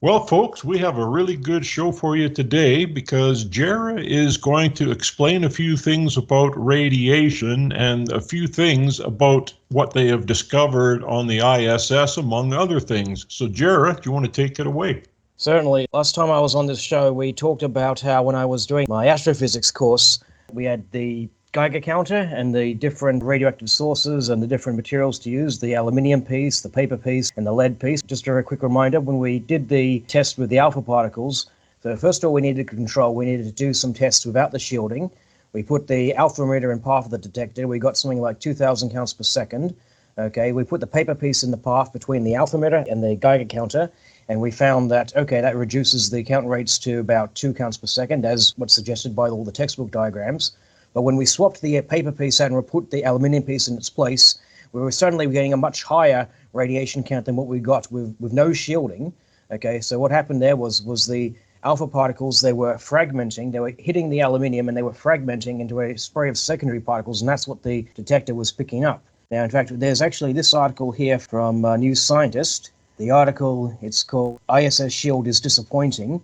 Well, folks, we have a really good show for you today because Jarrah is going to explain a few things about radiation and a few things about what they have discovered on the ISS, among other things. So, Jarrah, do you want to take it away? Certainly. Last time I was on this show, we talked about how when I was doing my astrophysics course, we had the Geiger counter and the different radioactive sources and the different materials to use, the aluminium piece, the paper piece, and the lead piece. Just a very quick reminder, when we did the test with the alpha particles, so first of all, we needed to control, we needed to do some tests without the shielding. We put the alpha emitter in path of the detector. We got something like 2,000 counts per second. Okay, we put the paper piece in the path between the alpha emitter and the Geiger counter, and we found that, okay, that reduces the count rates to about 2 counts per second, as what's suggested by all the textbook diagrams. But when we swapped the paper piece out and put the aluminium piece in its place, we were suddenly getting a much higher radiation count than what we got with no shielding. Okay, so what happened there was the alpha particles, they were fragmenting, they were hitting the aluminium and they were fragmenting into a spray of secondary particles, and that's what the detector was picking up. Now, in fact, there's actually this article here from New Scientist. The article, it's called ISS Shield is Disappointing.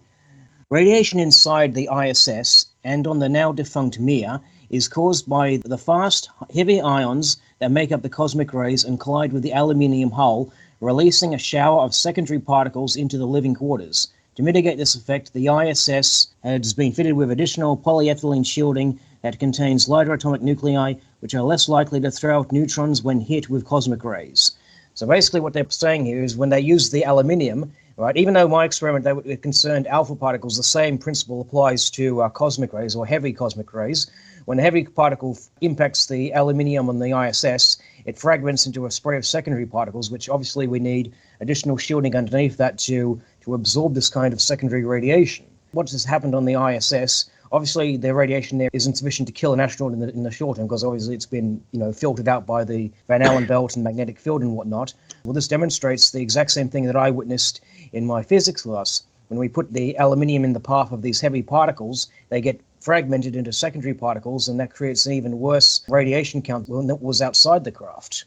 Radiation inside the ISS and on the now defunct Mir is caused by the fast, heavy ions that make up the cosmic rays and collide with the aluminium hull, releasing a shower of secondary particles into the living quarters. To mitigate this effect, the ISS has been fitted with additional polyethylene shielding that contains lighter atomic nuclei, which are less likely to throw out neutrons when hit with cosmic rays. So basically what they're saying here is when they use the aluminium, right, even though my experiment that concerned alpha particles, the same principle applies to cosmic rays or heavy cosmic rays. When a heavy particle impacts the aluminium on the ISS, it fragments into a spray of secondary particles, which obviously we need additional shielding underneath that to absorb this kind of secondary radiation. What has happened on the ISS? Obviously, the radiation there isn't sufficient to kill an astronaut in the short term because obviously it's been, filtered out by the Van Allen belt and magnetic field and whatnot. Well, this demonstrates the exact same thing that I witnessed in my physics class. When we put the aluminium in the path of these heavy particles, they get fragmented into secondary particles, and that creates an even worse radiation count than that was outside the craft.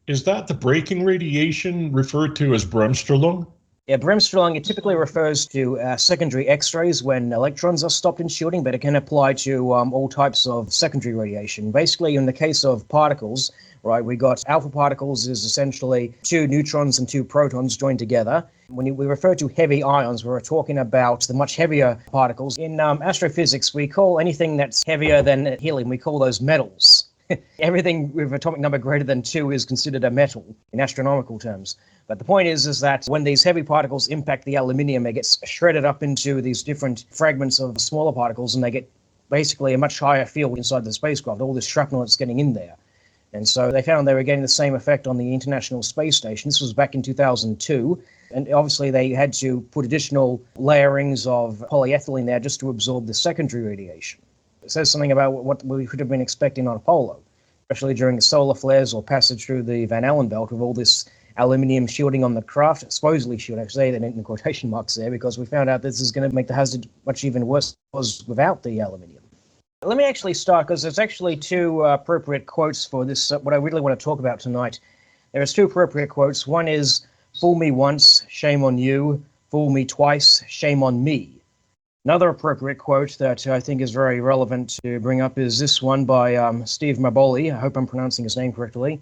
Is that the breaking radiation referred to as Bremsstrahlung? Yeah, Bremsstrahlung, it typically refers to secondary X-rays when electrons are stopped in shielding, but it can apply to all types of secondary radiation. Basically, in the case of particles, right, we got alpha particles is essentially 2 neutrons and 2 protons joined together. When we refer to heavy ions, we're talking about the much heavier particles. In astrophysics, we call anything that's heavier than helium, we call those metals. Everything with atomic number greater than 2 is considered a metal in astronomical terms. But the point is that when these heavy particles impact the aluminium, it gets shredded up into these different fragments of smaller particles, and they get basically a much higher field inside the spacecraft, all this shrapnel that's getting in there. And so they found they were getting the same effect on the International Space Station. This was back in 2002. And obviously they had to put additional layerings of polyethylene there just to absorb the secondary radiation. It says something about what we could have been expecting on Apollo, especially during the solar flares or passage through the Van Allen belt with all this aluminium shielding on the craft, supposedly shielding, I say that in quotation marks there, because we found out this is going to make the hazard much even worse than it was without the aluminium. Let me actually start, because there's actually 2 appropriate quotes for this, what I really want to talk about tonight. There's 2 appropriate quotes. One is, "Fool me once, shame on you. Fool me twice, shame on me." Another appropriate quote that I think is very relevant to bring up is this one by Steve Maboli. I hope I'm pronouncing his name correctly.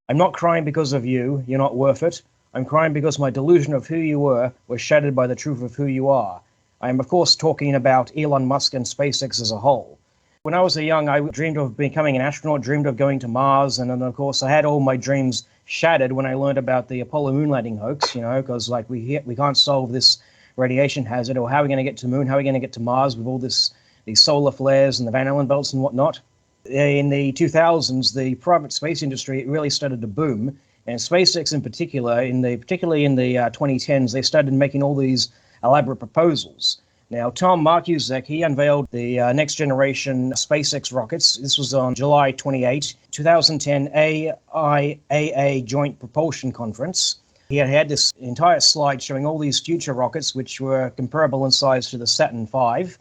"I'm not crying because of you. You're not worth it. I'm crying because my delusion of who you were was shattered by the truth of who you are." I am, of course, talking about Elon Musk and SpaceX as a whole. When I was young, I dreamed of becoming an astronaut, dreamed of going to Mars, and then, of course, I had all my dreams shattered when I learned about the Apollo moon landing hoax, because we can't solve this radiation hazard, or how are we going to get to the moon, how are we going to get to Mars with all these solar flares and the Van Allen belts and whatnot. In the 2000s, the private space industry really started to boom, and SpaceX in particular, particularly in the 2010s, they started making all these elaborate proposals. Now, Tom Marcuszek, he unveiled the next generation SpaceX rockets. This was on July 28, 2010 AIAA Joint Propulsion Conference. He had this entire slide showing all these future rockets, which were comparable in size to the Saturn V.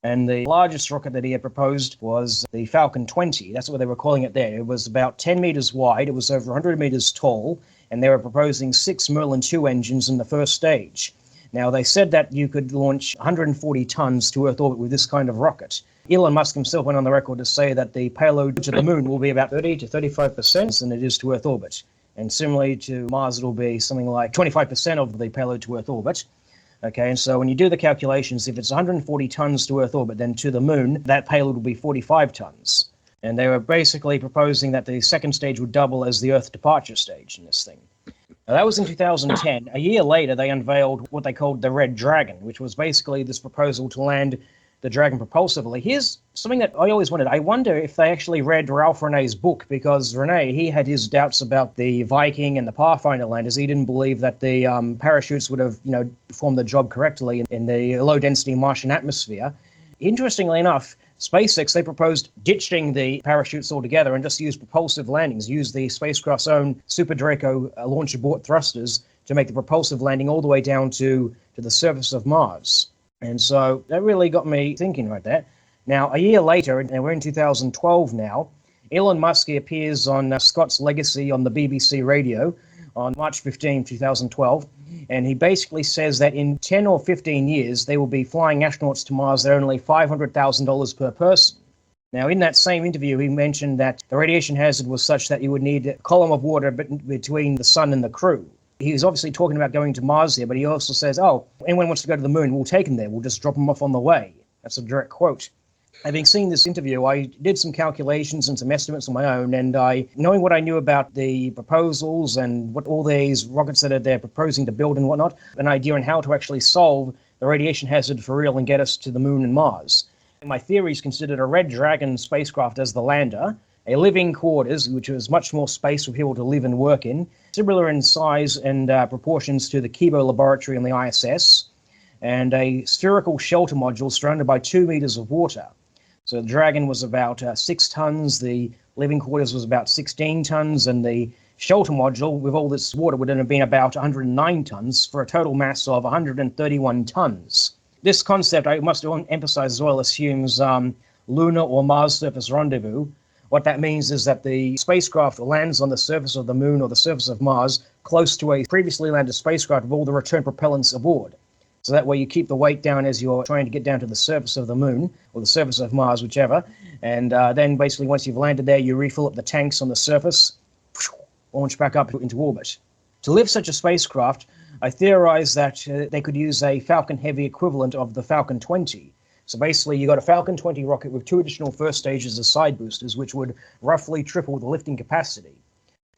And the largest rocket that he had proposed was the Falcon 20. That's what they were calling it there. It was about 10 meters wide. It was over 100 meters tall. And they were proposing 6 Merlin 2 engines in the first stage. Now, they said that you could launch 140 tons to Earth orbit with this kind of rocket. Elon Musk himself went on the record to say that the payload to the moon will be about 30 to 35% than it is to Earth orbit. And similarly to Mars, it'll be something like 25% of the payload to Earth orbit. Okay, and so when you do the calculations, if it's 140 tons to Earth orbit, then to the moon, that payload will be 45 tons. And they were basically proposing that the second stage would double as the Earth departure stage in this thing. Now, that was in 2010. A year later, they unveiled what they called the Red Dragon, which was basically this proposal to land the Dragon propulsively. Here's something that I always wondered. I wonder if they actually read Ralph Renee's book, because Renee, he had his doubts about the Viking and the Pathfinder landers. He didn't believe that the parachutes would have, performed the job correctly in the low-density Martian atmosphere. Interestingly enough, SpaceX, they proposed ditching the parachutes altogether and just use propulsive landings, use the spacecraft's own Super Draco launch abort thrusters to make the propulsive landing all the way down to the surface of Mars. And so that really got me thinking right there. Now, a year later, and we're in 2012 now, Elon Musk appears on Scott's Legacy on the BBC radio on March 15, 2012, and he basically says that in 10 or 15 years, they will be flying astronauts to Mars at only $500,000 per person. Now, in that same interview, he mentioned that the radiation hazard was such that you would need a column of water between the sun and the crew. He's obviously talking about going to Mars here, but he also says, anyone wants to go to the moon, we'll take them there. We'll just drop them off on the way. That's a direct quote. Having seen this interview, I did some calculations and some estimates on my own, and knowing what I knew about the proposals and what all these rockets that they're proposing to build and whatnot, an idea on how to actually solve the radiation hazard for real and get us to the moon and Mars. My theories considered a Red Dragon spacecraft as the lander, a living quarters, which was much more space for people to live and work in, similar in size and proportions to the Kibo laboratory on the ISS, and a spherical shelter module surrounded by 2 meters of water. So the Dragon was about 6 tons, the living quarters was about 16 tons, and the shelter module with all this water would have been about 109 tons for a total mass of 131 tons. This concept, I must emphasize as well, assumes lunar or Mars surface rendezvous. What that means is that the spacecraft lands on the surface of the moon or the surface of Mars close to a previously landed spacecraft with all the return propellants aboard. So that way you keep the weight down as you're trying to get down to the surface of the moon or the surface of Mars, whichever. And then basically once you've landed there, you refill up the tanks on the surface, launch back up into orbit. To lift such a spacecraft, I theorized that they could use a Falcon Heavy equivalent of the Falcon 20. So basically, you got a Falcon 20 rocket with 2 additional first stages of side boosters, which would roughly triple the lifting capacity.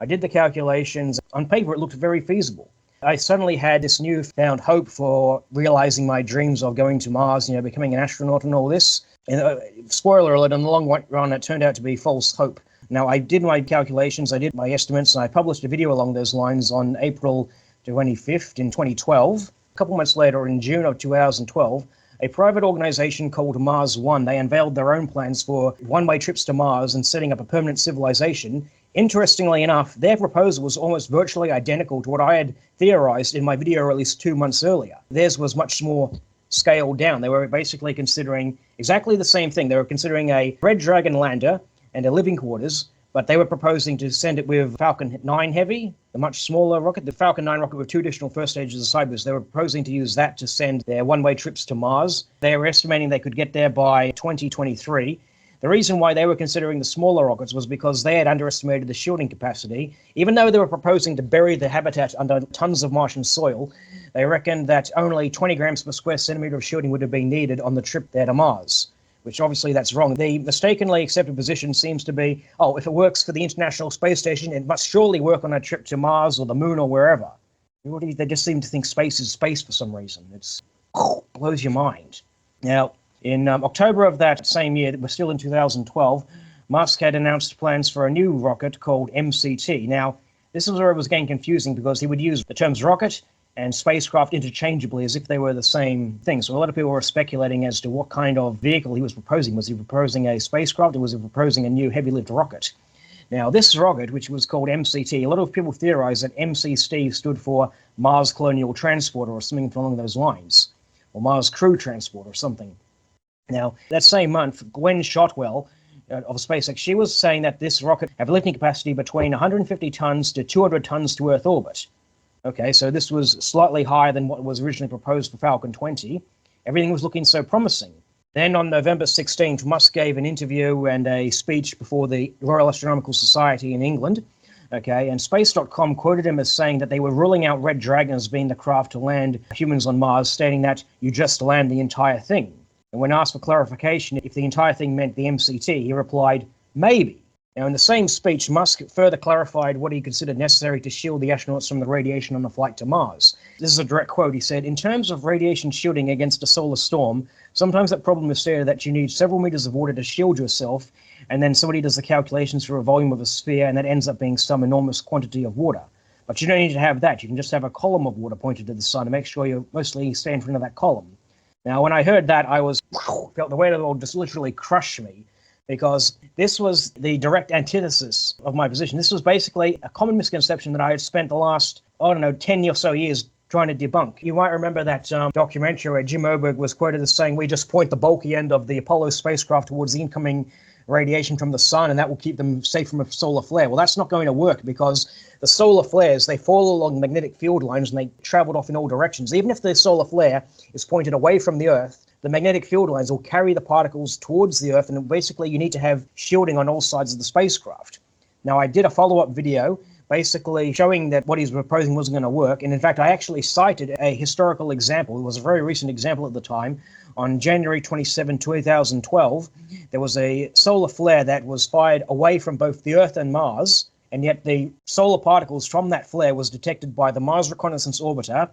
I did the calculations. On paper, it looked very feasible. I suddenly had this newfound hope for realizing my dreams of going to Mars, becoming an astronaut and all this. And spoiler alert, in the long run, it turned out to be false hope. Now, I did my calculations, I did my estimates, and I published a video along those lines on April 25th in 2012. A couple months later, in June of 2012, a private organization called Mars One, they unveiled their own plans for one-way trips to Mars and setting up a permanent civilization. Interestingly enough, their proposal was almost virtually identical to what I had theorized in my video released 2 months earlier. Theirs was much more scaled down. They were basically considering exactly the same thing. They were considering a Red Dragon lander and a living quarters, but they were proposing to send it with Falcon 9 Heavy, the much smaller rocket, the Falcon 9 rocket with 2 additional first stages of side boost. They were proposing to use that to send their one-way trips to Mars. They were estimating they could get there by 2023. The reason why they were considering the smaller rockets was because they had underestimated the shielding capacity. Even though they were proposing to bury the habitat under tons of Martian soil, they reckoned that only 20 grams per square centimeter of shielding would have been needed on the trip there to Mars, which obviously that's wrong. The mistakenly accepted position seems to be, if it works for the International Space Station, it must surely work on a trip to Mars or the moon or wherever. They just seem to think space is space for some reason. It blows your mind. Now, in October of that same year, we're still in 2012, Musk had announced plans for a new rocket called MCT. Now, this is where it was getting confusing because he would use the terms rocket and spacecraft interchangeably as if they were the same thing. So a lot of people were speculating as to what kind of vehicle he was proposing. Was he proposing a spacecraft or was he proposing a new heavy-lift rocket? Now, this rocket, which was called MCT, a lot of people theorize that MCT stood for Mars Colonial Transporter or something along those lines, or Mars Crew Transport or something. Now, that same month, Gwen Shotwell of SpaceX, she was saying that this rocket had a lifting capacity between 150 tons to 200 tons to Earth orbit. Okay, so this was slightly higher than what was originally proposed for Falcon 20. Everything was looking so promising. Then on November 16th, Musk gave an interview and a speech before the Royal Astronomical Society in England. Okay, and Space.com quoted him as saying that they were ruling out Red Dragon as being the craft to land humans on Mars, stating that you just land the entire thing. And when asked for clarification if the entire thing meant the MCT, he replied, maybe. Now, in the same speech, Musk further clarified what he considered necessary to shield the astronauts from the radiation on the flight to Mars. This is a direct quote. He said, in terms of radiation shielding against a solar storm, sometimes that problem is stated that you need several meters of water to shield yourself, and then somebody does the calculations for a volume of a sphere, and that ends up being some enormous quantity of water. But you don't need to have that. You can just have a column of water pointed to the sun and make sure you mostly stay in front of that column. Now, when I heard that, I felt the weight of the world just literally crush me, because this was the direct antithesis of my position. This was basically a common misconception that I had spent the last, 10 or so years trying to debunk. You might remember that documentary where Jim Oberg was quoted as saying, we just point the bulky end of the Apollo spacecraft towards the incoming radiation from the sun, and that will keep them safe from a solar flare. Well, that's not going to work, because the solar flares, they fall along magnetic field lines and they traveled off in all directions. Even if the solar flare is pointed away from the Earth, the magnetic field lines will carry the particles towards the Earth, and basically you need to have shielding on all sides of the spacecraft. Now, I did a follow-up video basically showing that what he's proposing wasn't going to work, and in fact, I actually cited a historical example. It was a very recent example at the time. On January 27, 2012, there was a solar flare that was fired away from both the Earth and Mars, and yet the solar particles from that flare was detected by the Mars Reconnaissance Orbiter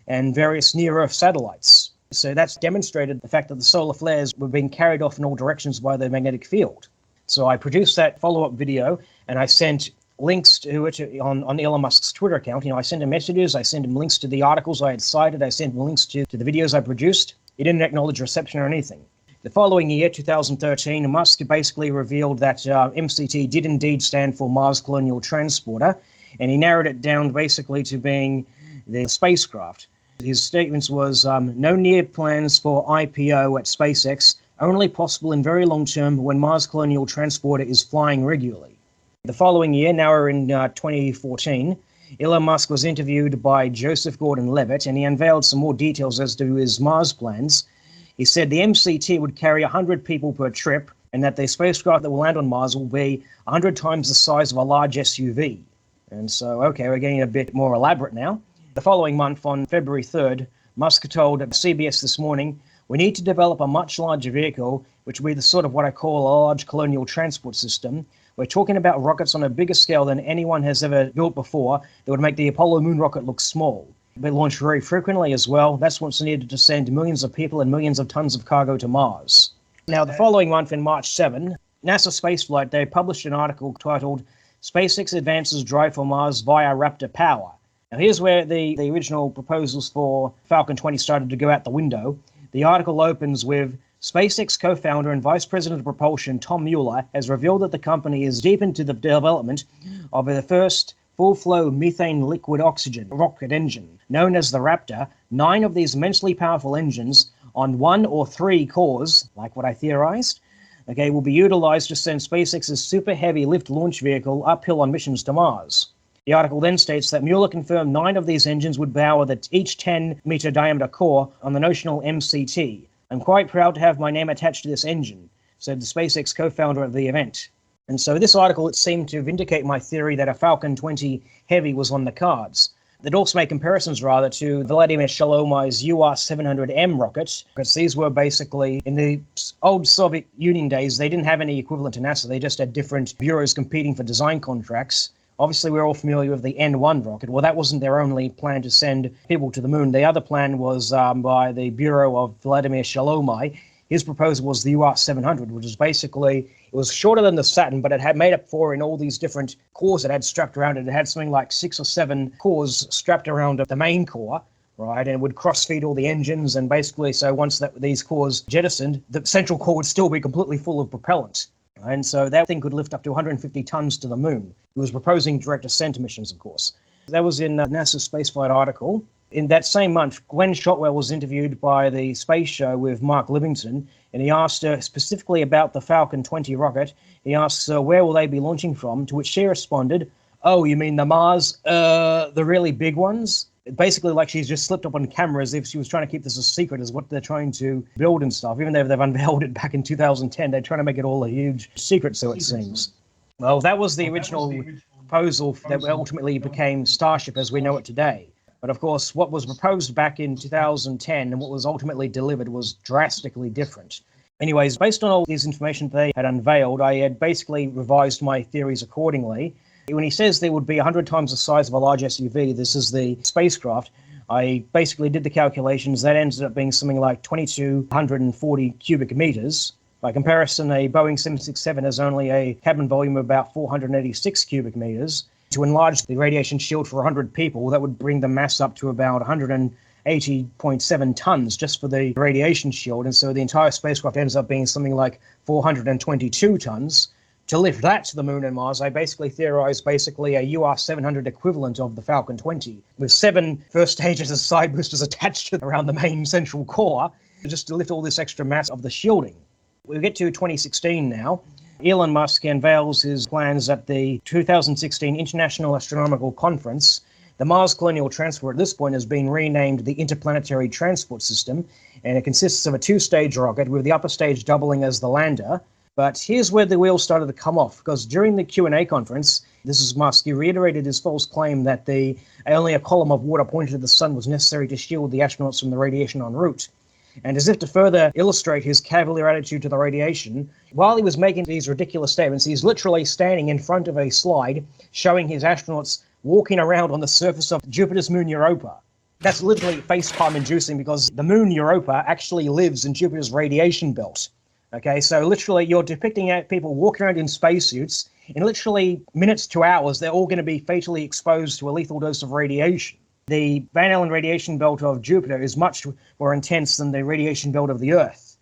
and various near-Earth satellites. So that's demonstrated the fact that the solar flares were being carried off in all directions by the magnetic field. So I produced that follow-up video, and I sent links to it on Elon Musk's Twitter account. I sent him messages, I sent him links to the articles I had cited, I sent him links to the videos I produced. He didn't acknowledge reception or anything. The following year, 2013, Musk basically revealed that MCT did indeed stand for Mars Colonial Transporter, and he narrowed it down basically to being the spacecraft. His statements was, no near plans for IPO at SpaceX, only possible in very long term when Mars Colonial Transporter is flying regularly. The following year, now we're in 2014, Elon Musk was interviewed by Joseph Gordon-Levitt, and he unveiled some more details as to his Mars plans. He said the MCT would carry 100 people per trip, and that the spacecraft that will land on Mars will be 100 times the size of a large SUV. And so, okay, we're getting a bit more elaborate now. The following month, on February 3rd, Musk told CBS This Morning, we need to develop a much larger vehicle, which will be the sort of what I call a large colonial transport system. We're talking about rockets on a bigger scale than anyone has ever built before that would make the Apollo moon rocket look small. They launch very frequently as well. That's what's needed to send millions of people and millions of tons of cargo to Mars. Now, the following month, in March 7, NASA Spaceflight, they published an article titled SpaceX Advances Drive for Mars via Raptor Power. Now, here's where the original proposals for Falcon 20 started to go out the window. The article opens with, SpaceX co-founder and vice president of propulsion Tom Mueller has revealed that the company is deep into the development of the first full-flow methane liquid oxygen rocket engine, known as the Raptor. 9 of these immensely powerful engines on 1 or 3 cores, like what I theorized, will be utilized to send SpaceX's super heavy lift launch vehicle uphill on missions to Mars. The article then states that Mueller confirmed 9 of these engines would power each 10-meter diameter core on the notional MCT. I'm quite proud to have my name attached to this engine, said the SpaceX co-founder of the event. And so this article, it seemed to vindicate my theory that a Falcon 20 Heavy was on the cards. They'd also make comparisons, rather, to Vladimir Shalomov's UR-700M rockets, because these were basically, in the old Soviet Union days, they didn't have any equivalent to NASA. They just had different bureaus competing for design contracts. Obviously, we're all familiar with the N-1 rocket. Well, that wasn't their only plan to send people to the moon. The other plan was by the bureau of Vladimir Shalomov. His proposal was the UR-700, which was basically, it was shorter than the Saturn, but it had made up for in all these different cores it had strapped around it. It had something like 6 or 7 cores strapped around the main core, right? And it would cross-feed all the engines, and basically, so once these cores jettisoned, the central core would still be completely full of propellant. And so that thing could lift up to 150 tons to the moon. He was proposing direct ascent missions, of course. That was in NASA's spaceflight article. In that same month, Glenn Shotwell was interviewed by the Space Show with Mark Livingston, and he asked her specifically about the Falcon 20 rocket. He asked, where will they be launching from? To which she responded, Oh, you mean the Mars? The really big ones? Basically, like she's just slipped up on camera as if she was trying to keep this a secret as what they're trying to build and stuff. Even though they've unveiled it back in 2010, they're trying to make it all a huge secret, so it seems. Well, that was the original proposal that ultimately became Starship as we know it today. But of course, what was proposed back in 2010 and what was ultimately delivered was drastically different. Anyways, based on all this information they had unveiled, I had basically revised my theories accordingly. When he says there would be 100 times the size of a large SUV, this is the spacecraft, I basically did the calculations. That ended up being something like 2,240 cubic meters. By comparison, a Boeing 767 has only a cabin volume of about 486 cubic meters. To enlarge the radiation shield for 100 people, that would bring the mass up to about 180.7 tons just for the radiation shield. And so the entire spacecraft ends up being something like 422 tons. To lift that to the moon and Mars, I basically theorized a UR-700 equivalent of the Falcon 20, with 7 first stages of side boosters attached to around the main central core, just to lift all this extra mass of the shielding. We get to 2016 now. Elon Musk unveils his plans at the 2016 International Astronomical Conference. The Mars Colonial Transport at this point has been renamed the Interplanetary Transport System, and it consists of a 2-stage rocket with the upper stage doubling as the lander. But here's where the wheels started to come off, because during the Q&A conference, this is Musk, he reiterated his false claim that only a column of water pointed to the sun was necessary to shield the astronauts from the radiation en route. And as if to further illustrate his cavalier attitude to the radiation, while he was making these ridiculous statements, he's literally standing in front of a slide showing his astronauts walking around on the surface of Jupiter's moon Europa. That's literally face-palm inducing because the moon Europa actually lives in Jupiter's radiation belt. Okay, so literally you're depicting people walking around in spacesuits. In literally minutes to hours, they're all going to be fatally exposed to a lethal dose of radiation. The Van Allen radiation belt of Jupiter is much more intense than the radiation belt of the Earth.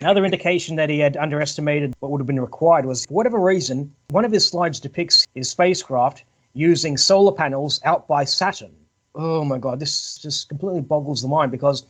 Another indication that he had underestimated what would have been required was, for whatever reason, one of his slides depicts his spacecraft using solar panels out by Saturn. Oh my God, this just completely boggles the mind because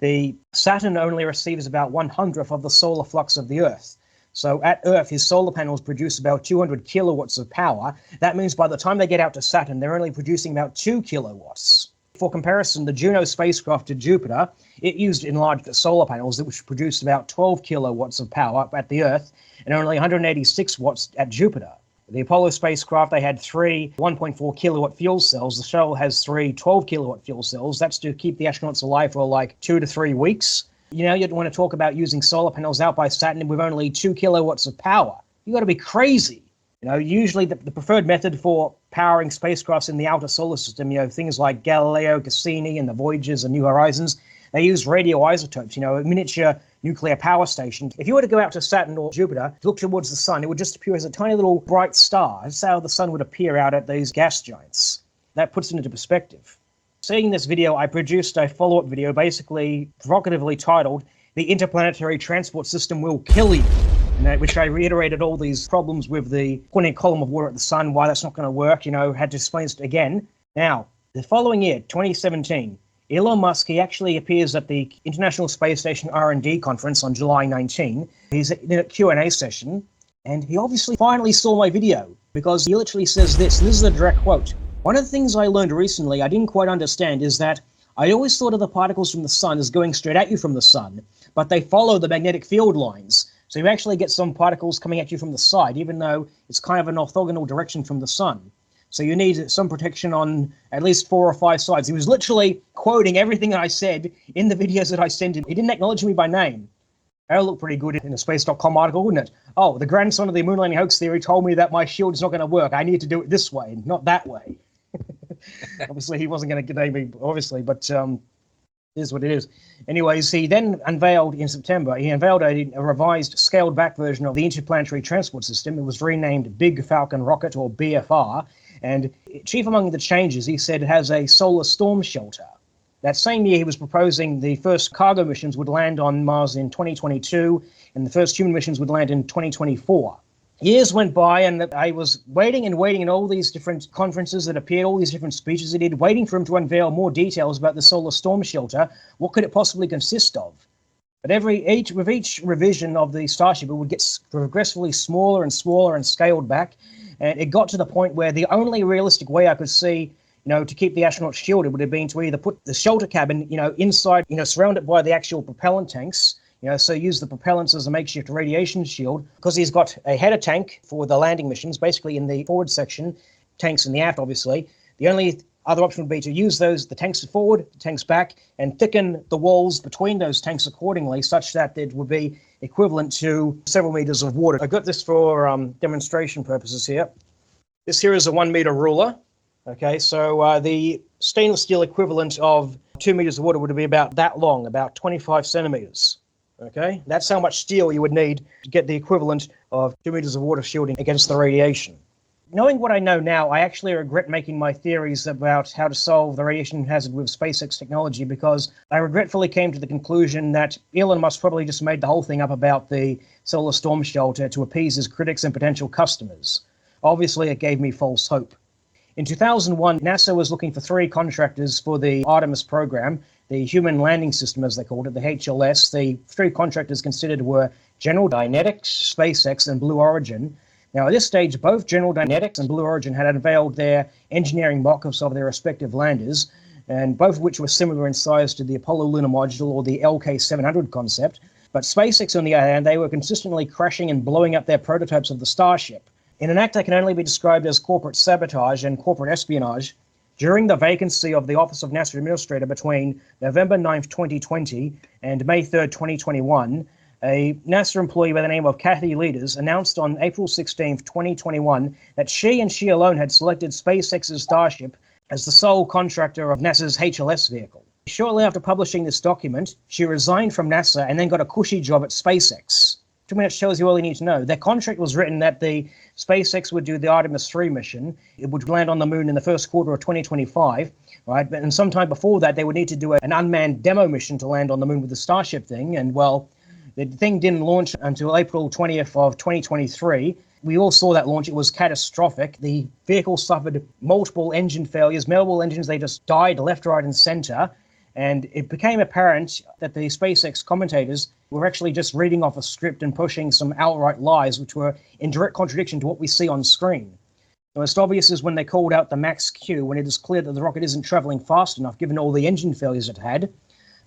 the Saturn only receives about 1/100th of the solar flux of the Earth. So at Earth, his solar panels produce about 200 kilowatts of power. That means by the time they get out to Saturn, they're only producing about 2 kilowatts. For comparison, the Juno spacecraft to Jupiter, it used enlarged solar panels which produced about 12 kilowatts of power at the Earth and only 186 watts at Jupiter. The Apollo spacecraft, they had 3 1.4 kilowatt fuel cells. The shuttle has 3 12 kilowatt fuel cells. That's to keep the astronauts alive for like 2 to 3 weeks. You know, you'd want to talk about using solar panels out by Saturn with only 2 kilowatts of power. You got to be crazy. You know, usually the preferred method for powering spacecrafts in the outer solar system, you know, things like Galileo, Cassini, and the Voyagers and New Horizons, they use radioisotopes, you know, a miniature nuclear power station. If you were to go out to Saturn or Jupiter, look towards the sun, it would just appear as a tiny little bright star. That's how the sun would appear out at these gas giants. That puts it into perspective. Seeing this video, I produced a follow-up video basically provocatively titled, "The Interplanetary Transport System Will Kill You," which I reiterated all these problems with the putting a column of water at the sun, why that's not going to work, you know, had to explain it again. Now, the following year, 2017, Elon Musk, he actually appears at the International Space Station R&D conference on July 19. He's in a Q&A session, and he obviously finally saw my video because he literally says this, and this is a direct quote. "One of the things I learned recently I didn't quite understand is that I always thought of the particles from the sun as going straight at you from the sun, but they follow the magnetic field lines. So you actually get some particles coming at you from the side, even though it's kind of an orthogonal direction from the sun. So you need some protection on at least 4 or 5 sides." He was literally quoting everything that I said in the videos that I sent him. He didn't acknowledge me by name. That'll look pretty good in a Space.com article, wouldn't it? "Oh, the grandson of the moon landing hoax theory told me that my shield is not going to work. I need to do it this way, not that way." Obviously, he wasn't going to name me, obviously, but it is what it is. Anyways, he then unveiled in September, he unveiled a revised, scaled-back version of the Interplanetary Transport System. It was renamed Big Falcon Rocket, or BFR, and chief among the changes, he said it has a solar storm shelter. That same year, he was proposing the first cargo missions would land on Mars in 2022, and the first human missions would land in 2024. Years went by, and I was waiting in all these different conferences that appeared, all these different speeches he did, waiting for him to unveil more details about the solar storm shelter. What could it possibly consist of? But with each revision of the Starship, it would get progressively smaller and smaller and scaled back. And it got to the point where the only realistic way I could see, to keep the astronauts shielded would have been to either put the shelter cabin, inside, surround it by the actual propellant tanks, so use the propellants as a makeshift radiation shield, because he's got a header tank for the landing missions, basically in the forward section, tanks in the aft, obviously. The only other option would be to use the tanks forward, the tanks back, and thicken the walls between those tanks accordingly, such that it would be equivalent to several meters of water. I got this for demonstration purposes here. This here is a 1 meter ruler. Okay, so the stainless steel equivalent of 2 meters of water would be about that long, about 25 centimeters. Okay, that's how much steel you would need to get the equivalent of 2 meters of water shielding against the radiation. Knowing what I know now, I actually regret making my theories about how to solve the radiation hazard with SpaceX technology, because I regretfully came to the conclusion that Elon Musk probably just made the whole thing up about the solar storm shelter to appease his critics and potential customers. Obviously, it gave me false hope. In 2001, NASA was looking for 3 contractors for the Artemis program, the Human Landing System, as they called it, the HLS. The 3 contractors considered were General Dynetics, SpaceX, and Blue Origin. Now, at this stage, both General Dynetics and Blue Origin had unveiled their engineering mock-ups of their respective landers, and both of which were similar in size to the Apollo Lunar Module or the LK-700 concept. But SpaceX, on the other hand, they were consistently crashing and blowing up their prototypes of the Starship. In an act that can only be described as corporate sabotage and corporate espionage, during the vacancy of the Office of NASA Administrator between November 9th, 2020 and May 3rd, 2021, a NASA employee by the name of Kathy Leaders announced on April 16th, 2021 that she alone had selected SpaceX's Starship as the sole contractor of NASA's HLS vehicle. Shortly after publishing this document, she resigned from NASA and then got a cushy job at SpaceX. 2 minutes shows you all you need to know. Their contract was written that the SpaceX would do the Artemis 3 mission. It would land on the moon in the first quarter of 2025, right? And sometime before that, they would need to do an unmanned demo mission to land on the moon with the Starship thing. And well, the thing didn't launch until April 20th of 2023. We all saw that launch. It was catastrophic. The vehicle suffered multiple engine failures. Multiple engines, they just died left, right, and center. And it became apparent that the SpaceX commentators were actually just reading off a script and pushing some outright lies, which were in direct contradiction to what we see on screen. The most obvious is when they called out the max Q, when it is clear that the rocket isn't traveling fast enough, given all the engine failures it had.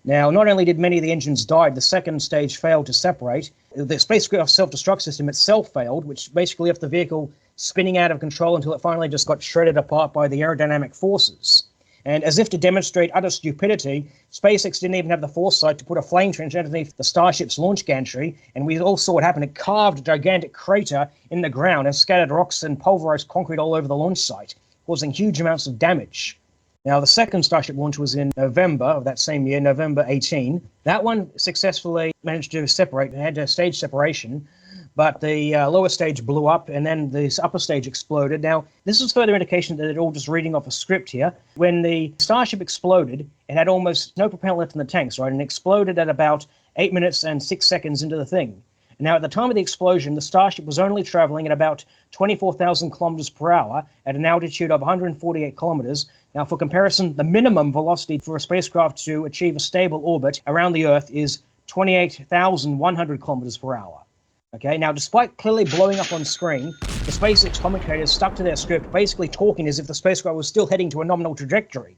Now, not only did many of the engines die, the second stage failed to separate. The spacecraft self-destruct system itself failed, which basically left the vehicle spinning out of control until it finally just got shredded apart by the aerodynamic forces. And as if to demonstrate utter stupidity, SpaceX didn't even have the foresight to put a flame trench underneath the Starship's launch gantry, and we all saw what happened. It carved a gigantic crater in the ground and scattered rocks and pulverized concrete all over the launch site, causing huge amounts of damage. Now, the second Starship launch was in November of that same year, November 18. That one successfully managed to separate. It had a stage separation, but the lower stage blew up, and then the upper stage exploded. Now, this is further indication that they're all just reading off a script here. When the Starship exploded, it had almost no propellant left in the tanks, right? And it exploded at about 8 minutes and 6 seconds into the thing. Now, at the time of the explosion, the Starship was only traveling at about 24,000 kilometers per hour at an altitude of 148 kilometers. Now, for comparison, the minimum velocity for a spacecraft to achieve a stable orbit around the Earth is 28,100 kilometers per hour. Okay, now, despite clearly blowing up on screen, the SpaceX commentators stuck to their script, basically talking as if the spacecraft was still heading to a nominal trajectory.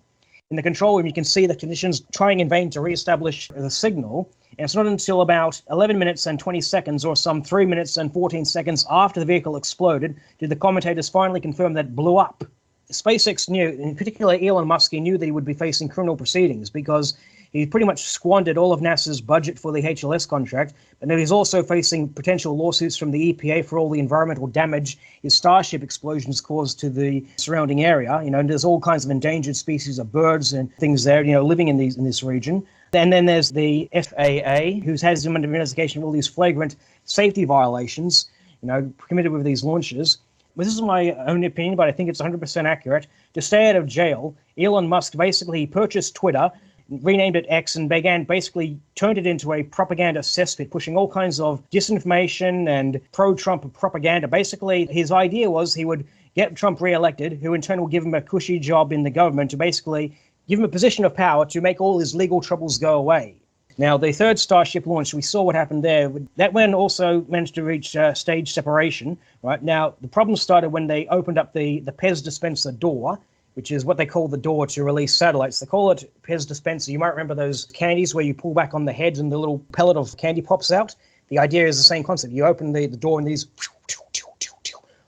In the control room, you can see the conditions trying in vain to reestablish the signal. And it's not until about 11 minutes and 20 seconds, or some 3 minutes and 14 seconds after the vehicle exploded, did the commentators finally confirm that it blew up. SpaceX knew, in particular Elon Musk, he knew that he would be facing criminal proceedings because he pretty much squandered all of NASA's budget for the HLS contract, but now he's also facing potential lawsuits from the EPA for all the environmental damage his Starship explosions caused to the surrounding area. And there's all kinds of endangered species of birds and things there, living in this region. And then there's the FAA, who has him under investigation of all these flagrant safety violations, committed with these launches. But this is my own opinion, but I think it's 100% accurate. To stay out of jail, Elon Musk basically purchased Twitter, renamed it X, and turned it into a propaganda cesspit, pushing all kinds of disinformation and pro-Trump propaganda. Basically, his idea was he would get Trump reelected, who in turn will give him a cushy job in the government to basically give him a position of power to make all his legal troubles go away. Now, the third Starship launch, we saw what happened there. That one also managed to reach stage separation. Right now, the problem started when they opened up the Pez dispenser door, which is what they call the door to release satellites. They call it Pez dispenser. You might remember those candies where you pull back on the head and the little pellet of candy pops out. The idea is the same concept. You open the door and these,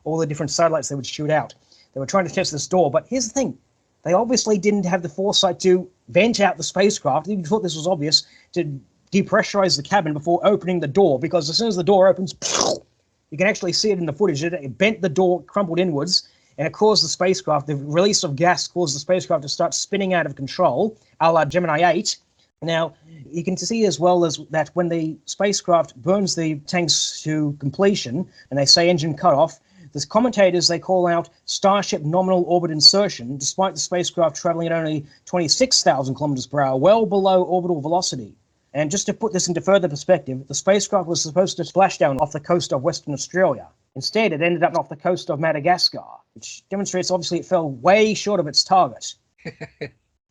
all the different satellites they would shoot out. They were trying to test this door, but here's the thing. They obviously didn't have the foresight to vent out the spacecraft. They thought this was obvious, to depressurize the cabin before opening the door, because as soon as the door opens, you can actually see it in the footage. It bent the door, crumpled inwards, and it caused the spacecraft, the release of gas caused the spacecraft to start spinning out of control, a la Gemini 8. Now, you can see as well as that when the spacecraft burns the tanks to completion, and they say engine cutoff, the commentators, they call out Starship nominal orbit insertion, despite the spacecraft traveling at only 26,000 kilometers per hour, well below orbital velocity. And just to put this into further perspective, the spacecraft was supposed to splash down off the coast of Western Australia. Instead, it ended up off the coast of Madagascar, which demonstrates obviously it fell way short of its target.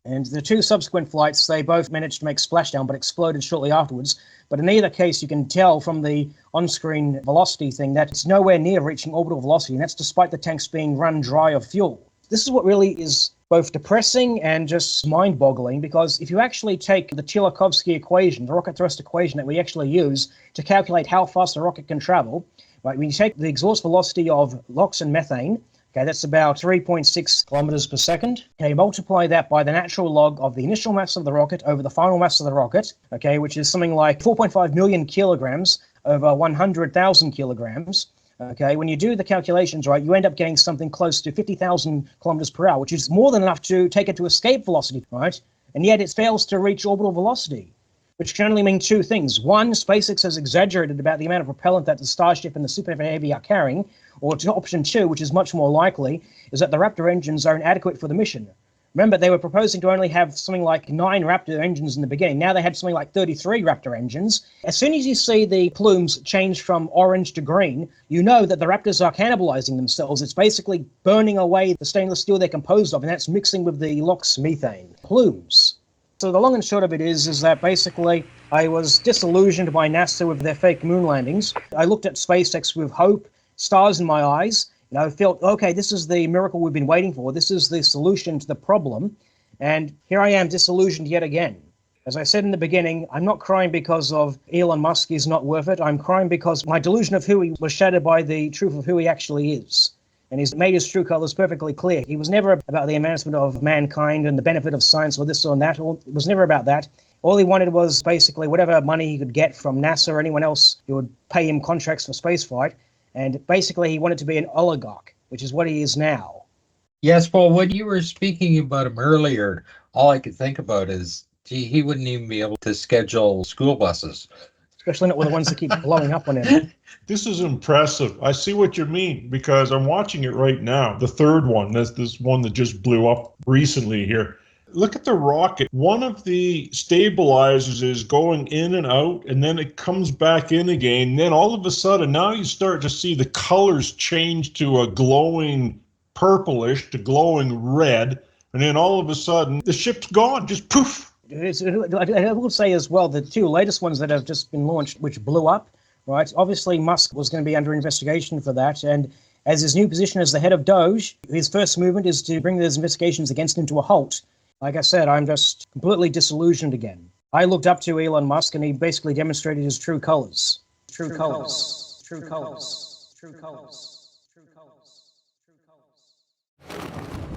And the two subsequent flights, they both managed to make splashdown but exploded shortly afterwards. But in either case, you can tell from the on-screen velocity thing that it's nowhere near reaching orbital velocity, and that's despite the tanks being run dry of fuel. This is what really is both depressing and just mind-boggling, because if you actually take the Tsiolkovsky equation, the rocket thrust equation that we actually use to calculate how fast a rocket can travel, right, when you take the exhaust velocity of LOX and methane, okay, that's about 3.6 kilometers per second. Okay, multiply that by the natural log of the initial mass of the rocket over the final mass of the rocket, okay, which is something like 4.5 million kilograms over 100,000 kilograms. Okay, when you do the calculations, right, you end up getting something close to 50,000 kilometers per hour, which is more than enough to take it to escape velocity, right? And yet it fails to reach orbital velocity, which can only mean two things. One, SpaceX has exaggerated about the amount of propellant that the Starship and the Super Heavy are carrying, or option two, which is much more likely, is that the Raptor engines are inadequate for the mission. Remember, they were proposing to only have something like 9 Raptor engines in the beginning. Now they had something like 33 Raptor engines. As soon as you see the plumes change from orange to green, you know that the Raptors are cannibalizing themselves. It's basically burning away the stainless steel they're composed of, and that's mixing with the LOX methane plumes. So the long and short of it is that basically I was disillusioned by NASA with their fake moon landings. I looked at SpaceX with hope, stars in my eyes. I felt, okay, this is the miracle we've been waiting for. This is the solution to the problem. And here I am disillusioned yet again. As I said in the beginning, I'm not crying because of Elon Musk is not worth it. I'm crying because my delusion of who he was shattered by the truth of who he actually is. And he's made his true colors perfectly clear. He was never about the advancement of mankind and the benefit of science or this or that. It was never about that. All he wanted was basically whatever money he could get from NASA or anyone else who would pay him contracts for spaceflight. And basically, he wanted to be an oligarch, which is what he is now. Yes, well, when you were speaking about him earlier, all I could think about is, gee, he wouldn't even be able to schedule school buses. Especially not with the ones that keep blowing up on him. This is impressive. I see what you mean, because I'm watching it right now. The third one, that's this one that just blew up recently here. Look at the rocket. One of the stabilizers is going in and out, and then it comes back in again. Then all of a sudden, now you start to see the colors change to a glowing purplish to glowing red. And then all of a sudden, the ship's gone, just poof. I will say as well, the two latest ones that have just been launched, which blew up, right? Obviously, Musk was going to be under investigation for that. And as his new position as the head of Doge, his first movement is to bring those investigations against him to a halt. Like I said, I'm just completely disillusioned again. I looked up to Elon Musk, and he basically demonstrated his true colors. True colors. True colors. True colors. True colors. True colors.